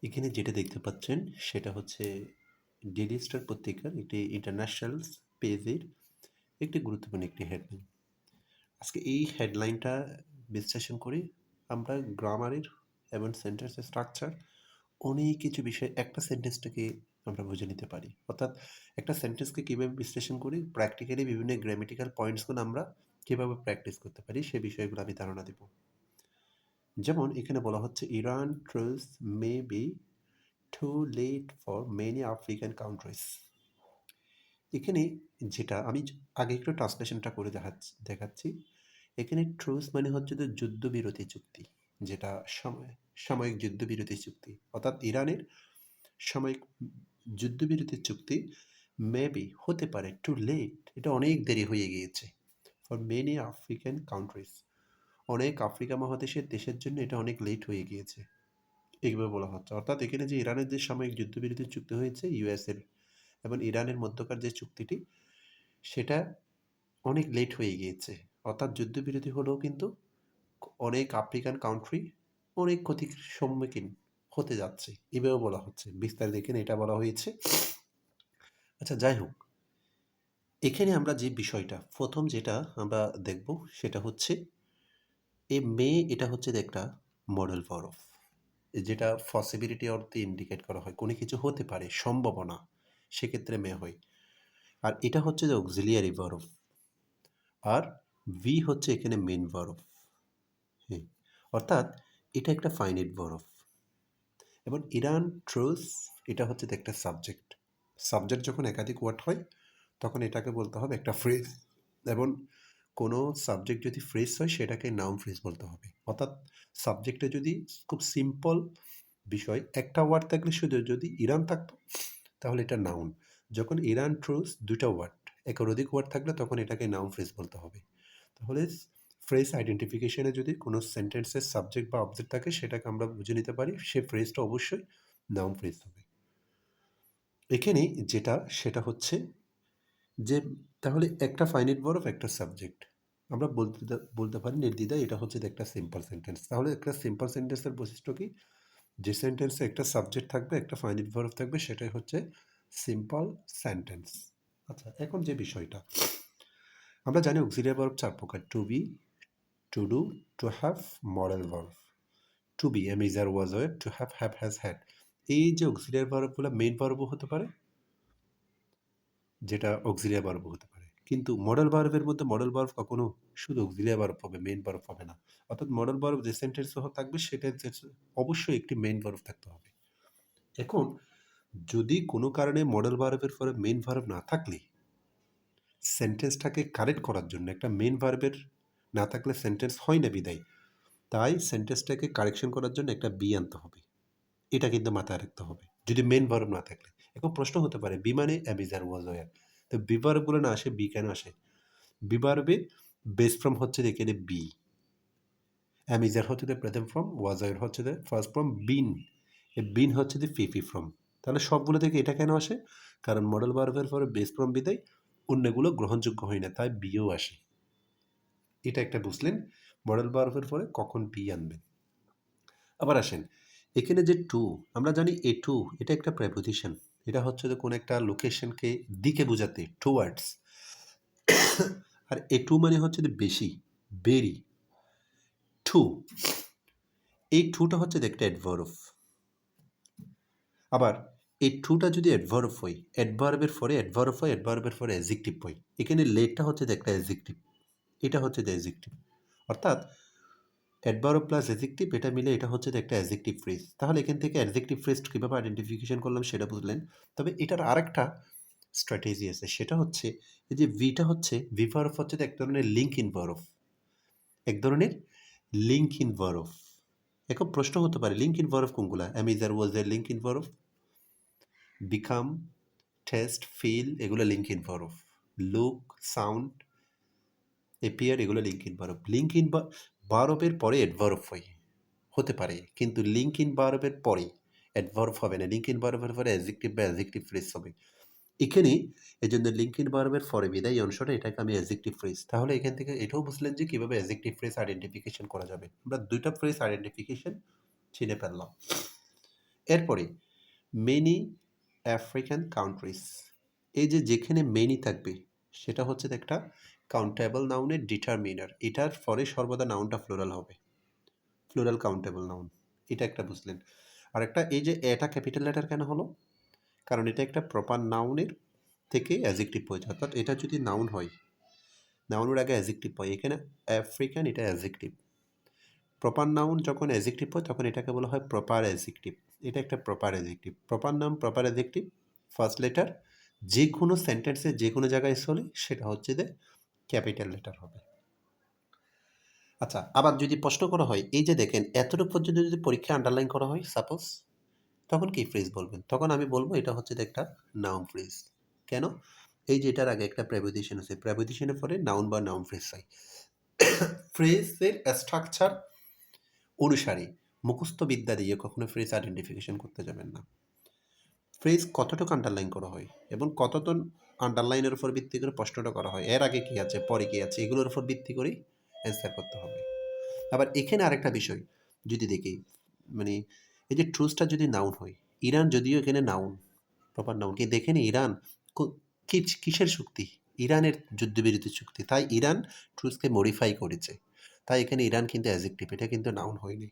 এখানে যেটা দেখতে পাচ্ছেন সেটা হচ্ছে ডেইলি স্টার পত্রিকার একটি ইন্টারন্যাশনাল পেজের একটি গুরুত্বপূর্ণ একটি হেডলাইন। আজকে এই হেডলাইনটা বিশ্লেষণ করে আমরা গ্রামারের এবং সেন্টেন্সের স্ট্রাকচার অনেক কিছু বিষয় একটা সেন্টেন্সটাকে আমরা বুঝে নিতে পারি। অর্থাৎ একটা সেন্টেন্সকে কীভাবে বিশ্লেষণ করি, প্র্যাকটিক্যালি বিভিন্ন গ্রামেটিক্যাল পয়েন্টসগুলো আমরা কীভাবে প্র্যাকটিস করতে পারি সে বিষয়গুলো আমি ধারণা দেব। যেমন এখানে বলা হচ্ছে Iran truth may be too late for many African countries. এখানে যেটা আমি আগে একটু ট্রান্সলেশনটা করে দেখাচ্ছি। এখানে ট্রুস মানে হচ্ছে যে যুদ্ধবিরতি চুক্তি, যেটা সাময়িক যুদ্ধবিরতি চুক্তি, অর্থাৎ ইরানের সাময়িক যুদ্ধবিরতি চুক্তি মেবি হতে পারে টু লেট, এটা অনেক দেরি হয়ে গিয়েছে ফর মেনি আফ্রিকান কান্ট্রিজ, অনেক আফ্রিকা মহাদেশের দেশের জন্য এটা অনেক লেট হয়ে গিয়েছে, এইভাবে বলা হচ্ছে। অর্থাৎ এখানে যে ইরানের যে সাময়িক যুদ্ধবিরতির চুক্তি হয়েছে ইউএসের এবং ইরানের মধ্যকার যে চুক্তিটি, সেটা অনেক লেট হয়ে গিয়েছে। অর্থাৎ যুদ্ধবিরতি হলেও কিন্তু অনেক আফ্রিকান কান্ট্রি অনেক ক্ষতির সম্মুখীন হতে যাচ্ছে, এভাবে বলা হচ্ছে। বিস্তারিত এখানে এটা বলা হয়েছে। আচ্ছা, যাই হোক, এখানে আমরা যে বিষয়টা প্রথম যেটা আমরা দেখব সেটা হচ্ছে এ মে, এটা হচ্ছে একটা মডেল ভার্ব, যেটা পসিবিলিটি অর্থে ইন্ডিকেট করা হয়, কোনো কিছু হতে পারে, সম্ভাবনা, সেক্ষেত্রে মে হয়। আর এটা হচ্ছে যে অক্সিলিয়ারি ভার্ব, আর ভি হচ্ছে এখানে মেন ভার্ব। হ্যাঁ, অর্থাৎ এটা একটা ফাইনাইট ভার্ব। এবং ইরান ট্রুথ, এটা হচ্ছে একটা সাবজেক্ট। সাবজেক্ট যখন একাধিক ওয়ার্ড হয় তখন এটাকে বলতে হবে একটা ফ্রেজ, এবং কোনো সাবজেক্ট যদি ফ্রেজ হয় সেটাকে নাউন ফ্রেজ বলতে হবে। অর্থাৎ সাবজেক্টে যদি খুব সিম্পল বিষয় একটা ওয়ার্ড থাকলে, শুধু যদি ইরান থাকতো তাহলে এটা নাউন। যখন ইরান ট্রুথ দুটা ওয়ার্ড, একের অধিক ওয়ার্ড থাকলে তখন এটাকে নাউন ফ্রেজ বলতে হবে। তাহলে ফ্রেজ আইডেন্টিফিকেশনে যদি কোনো সেন্টেন্সের সাবজেক্ট বা অবজেক্ট থাকে সেটাকে আমরা বুঝে নিতে পারি, সে ফ্রেজটা অবশ্যই নাউন ফ্রেজ হবে। এখানে যেটা সেটা হচ্ছে যে তাহলে একটা ফাইনাইট ভার্ব একটা সাবজেক্ট, আমরা বলতে পারি নির্দ্বিধায় এটা হচ্ছে একটা সিম্পল সেন্টেন্স। তাহলে একটা সিম্পল সেন্টেন্সের বৈশিষ্ট্য কি? যে সেন্টেন্সে একটা সাবজেক্ট থাকবে, একটা ফাইনাইট ভার্ব থাকবে, সেটাই হচ্ছে সিম্পল সেন্টেন্স। আচ্ছা, এখন যে বিষয়টা আমরা জানি অক্সিলিয়ারি ভার্ব চার প্রকার: to be, to do, to have, modal verb. To be am is are was were, to have have has had. এই যে অক্সিলিয়ারি ভার্বগুলো মেইন ভার্বও হতে পারে, যেটা অক্সিলিয়ারি ভার্বও হতে পারে। কিন্তু মডেল ভার্বের মধ্যে মডেল ভার্ব কখনো শুধু অক্সিলিয়ারি ভার্ব হবে, মেইন ভার্ব হবে না। অর্থাৎ মডেল ভার্ব যে সেন্টেন্সে থাকবে সেটা অবশ্যই একটি মেইন ভার্ব থাকতে হবে। এখন যদি কোনো কারণে মডেল ভার্বের পরে মেইন ভার্ব না থাকলে, সেন্টেন্সটাকে কারেক্ট করার জন্য একটা মেইন ভার্বের না থাকলে সেন্টেন্স হয় না বিদায়, তাই সেন্টেন্সটাকে কারেকশন করার জন্য একটা বি আনতে হবে। এটা কিন্তু মাথায় রাখতে হবে যদি মেইন ভার্ব না থাকলে। এখন প্রশ্ন হতে পারে বি মানে am is are was were, তো বি ভার্বগুলো না আসে বি কেন আসে? বি ভার্বে বেস ফর্ম হচ্ছে এখানে বি, অ্যাম ইজ আর হচ্ছে প্রথম ফর্ম, ওয়াজ ওয়ার হচ্ছে ফার্স্ট ফর্ম, বিন, বিন হচ্ছে ফিফি ফর্ম। তাহলে সবগুলো থেকে এটা কেন আসে? কারণ মডেল ভার্বের পরে বেস ফর্ম বিদায় অন্যগুলো গ্রহণযোগ্য হয় না, তাই বিও আসে। এটা একটা বুঝলেন মডেল ভার্বের পরে কখন বি আনবেন। আবার আসেন এখানে যে টু, আমরা জানি এ টু এটা একটা প্রেপোজিশন, এটা হচ্ছে যে কোনো একটা লোকেশনকে দিকে বোঝাতে, টুয়ার্ডস। আর এ টু মানে হচ্ছে যে বেশি, বেরি, টু। এই টুটা হচ্ছে একটা অ্যাডভার্ব। আবার এই টুটা যদি অ্যাডভার্ব হয়, অ্যাডভার্বের পরে অ্যাডভার্ব হয়, অ্যাডভার্বের পরে অ্যাডজেক্টিভ হয়। এখানে লেটটা হচ্ছে একটা অ্যাডজেক্টিভ, এটা হচ্ছে অ্যাডজেক্টিভ। অর্থাৎ অ্যাডভার্ব প্লাস অ্যাডজেক্টিভ এটা মিলে এটা হচ্ছে একটা অ্যাডজেক্টিভ ফ্রেজ। তাহলে এখান থেকে অ্যাডজেক্টিভ ফ্রেজ কীভাবে আইডেন্টিফিকেশন করলাম সেটা বুঝলেন। তবে এটার আরেকটা স্ট্র্যাটেজি আছে, সেটা হচ্ছে এই যে ভিটা হচ্ছে, ভি ভার্ব হচ্ছে এক ধরনের লিঙ্ক ইন ভার্ব, এক ধরনের লিঙ্ক ইন ভার্ব। এখন প্রশ্ন হতে পারে লিঙ্ক ইন ভার্ব কোনগুলা? অ্যাম ইজ আর ওয়াজ এর linking verb, become, taste, feel, এগুলো linking verb, look, sound, appear, এগুলো linking verb. Linking ভার্বের পরে অ্যাডভার্ব হতে পারে, কিন্তু লিঙ্ক ইন ভার্বের পরে অ্যাডভার্ব হবে না, লিঙ্ক ইন ভার্বের পরে অ্যাডজেক্টিভ বা অ্যাডজেক্টিভ ফ্রেজ হবে। এখানে এই জন্য লিঙ্ক ইন ভার্বের পরে বিদায়ী অংশটা এটাকে আমি অ্যাডজেক্টিভ ফ্রেজ। তাহলে এখান থেকে এটাও বুঝলেন যে কীভাবে অ্যাডজেক্টিভ ফ্রেজ আইডেন্টিফিকেশন করা যাবে। আমরা দুইটা ফ্রেজ আইডেন্টিফিকেশন চিনে ফেললাম। এরপরে মেনি আফ্রিকান কান্ট্রিজ, এই যে যেখানে মেনি থাকবে সেটা হচ্ছে একটা কাউন্টেবল নাউনের ডিটারমিনার, এটার পরে সর্বদা নাউনটা ফ্লোরাল হবে, ফ্লোরাল কাউন্টেবল নাউন, এটা একটা বুঝলেন। আর একটা এই যে এটা ক্যাপিটাল লেটার কেন হলো, কারণ এটা একটা প্রপার নাউনের থেকে অ্যাজেক্টিভ হয়েছে, অর্থাৎ এটা যদি নাউন হয়, নাউনের আগে অ্যাজেক্টিভ হয়, এখানে আফ্রিকান এটা অ্যাজেক্টিভ, প্রপার নাউন যখন অ্যাজেক্টিভ হয় তখন এটাকে বলা হয় প্রপার অ্যাজেক্টিভ, এটা একটা proper adjective, proper noun proper adjective, first letter যে কোনো সেন্টেন্সে যে কোনো জায়গায় চলে সেটা হচ্ছে যে ক্যাপিটাল লেটার হবে। আচ্ছা, আবার যদি প্রশ্ন করা হয় এই যে দেখেন এতটুকু পর্যন্ত যদি পরীক্ষায় আন্ডারলাইন করা হয় সাপোজ, তখন কি ফ্রেজ বলবেন? তখন আমি বলবো এটা হচ্ছে যে একটা নাউন ফ্রেজ। কেন? এই যে এটার আগে একটা প্রেপোজিশন আছে, প্রেপোজিশনের পরে নাউন বা নাউন ফ্রেজ হয়। ফ্রেজের স্ট্রাকচার অনুসারে মুখস্থ বিদ্যা দিয়ে কখনো ফ্রেজ আইডেন্টিফিকেশন করতে যাবেন না। ফ্রেজ কতটুকু আন্ডারলাইন করা হয় এবং কতটুকু আন্ডারলাইনের উপর ভিত্তি করে প্রশ্নটা করা হয়, এর আগে কী আছে পরে কী আছে এগুলোর উপর ভিত্তি করেই অ্যান্সার করতে হবে। আবার এখানে আরেকটা বিষয় যদি দেখি, মানে এই যে ট্রুসটা যদি নাউন হয়, ইরান যদিও এখানে নাউন, প্রপার নাউন, কি দেখেনি ইরান কিসের শক্তি? ইরানের যুদ্ধবিরতি চুক্তি, তাই ইরান ট্রুসকে মডিফাই করেছে, তাই এখানে ইরান কিন্তু অ্যাজেক্টিভ, এটা কিন্তু নাউন হয়নি।